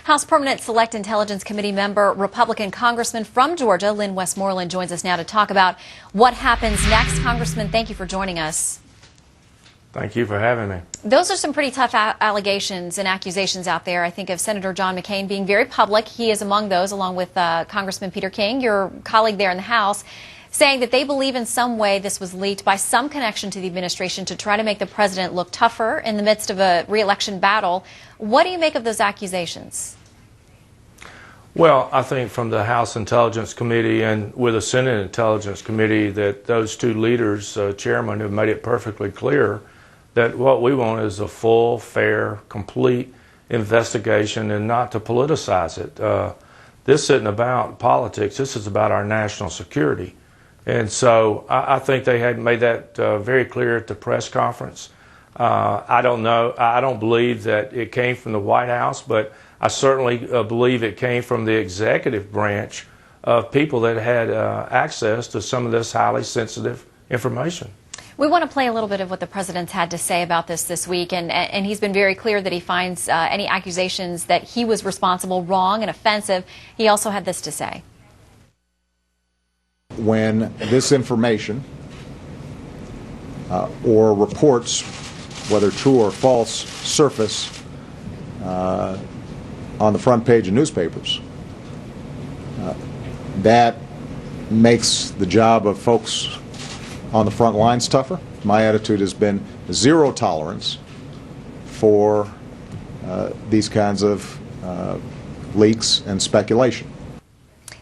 House Permanent Select Intelligence Committee member, Republican Congressman from Georgia, Westmoreland, joins us now to talk about what happens next. Congressman, thank you for joining us. Thank you for having me. Those are some pretty tough allegations and accusations out there. I think of Senator John McCain being very public. He is among those, along with Congressman Peter King, your colleague there in the House, saying that they believe in some way this was leaked by some connection to the administration to try to make the president look tougher in the midst of a re-election battle. What do you make of those accusations? Well, I think from the House Intelligence Committee and with the Senate Intelligence Committee that those two leaders, chairmen, have made it perfectly clear that what we want is a full, fair, complete investigation and not to politicize it. This isn't about politics. This is about our national security. And so I think they had made that very clear at the press conference. I don't know. I don't believe that it came from the White House, but I certainly believe it came from the executive branch of people that had access to some of this highly sensitive information. We want to play a little bit of what the president's had to say about this week, and he's been very clear that he finds any accusations that he was responsible wrong and offensive. He also had this to say. When this information or reports, whether true or false, surface on the front page of newspapers, that makes the job of folks on the front lines tougher. My attitude has been zero tolerance for these kinds of leaks and speculation.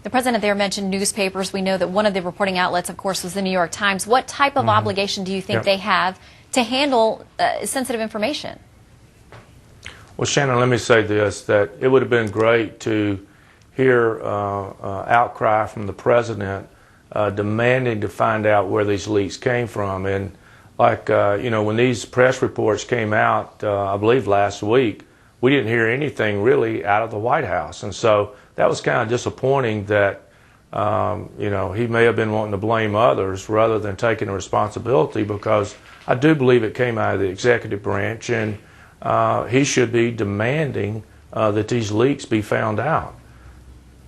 The president there mentioned newspapers. We know that one of the reporting outlets, of course, was the New York Times. What type of obligation do you think they have to handle sensitive information? Well, Shannon, let me say this, that it would have been great to hear outcry from the president demanding to find out where these leaks came from. And like, when these press reports came out, I believe last week, we didn't hear anything really out of the White House. And so that was kind of disappointing that, he may have been wanting to blame others rather than taking the responsibility, because I do believe it came out of the executive branch, and he should be demanding that these leaks be found out.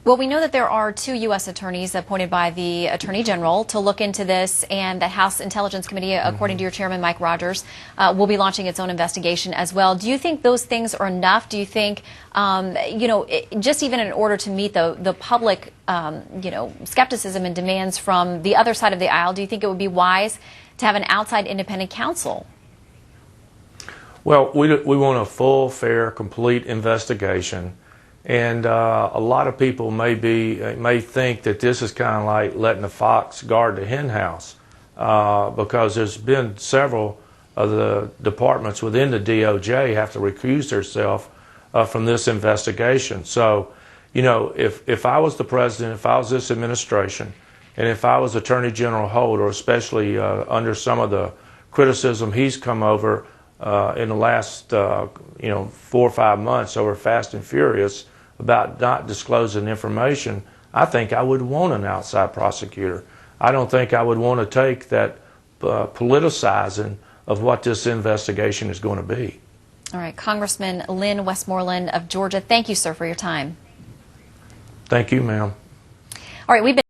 Well, we know that there are two U.S. attorneys appointed by the Attorney General to look into this, and the House Intelligence Committee, according to your chairman, Mike Rogers, will be launching its own investigation as well. Do you think those things are enough? Do you think, just even in order to meet the public, skepticism and demands from the other side of the aisle, do you think it would be wise to have an outside independent counsel? Well, we want a full, fair, complete investigation. And a lot of people may think that this is kind of like letting the fox guard the hen house, because there's been several of the departments within the DOJ have to recuse themselves from this investigation. So, if I was the president, if I was this administration, and if I was Attorney General Holt, or especially under some of the criticism he's come over in the last 4 or 5 months over Fast and Furious about not disclosing information, I think I would want an outside prosecutor. I don't think I would want to take that politicizing of what this investigation is going to be. All right, Congressman Westmoreland of Georgia, thank you, sir, for your time. Thank you, ma'am. All right, we've been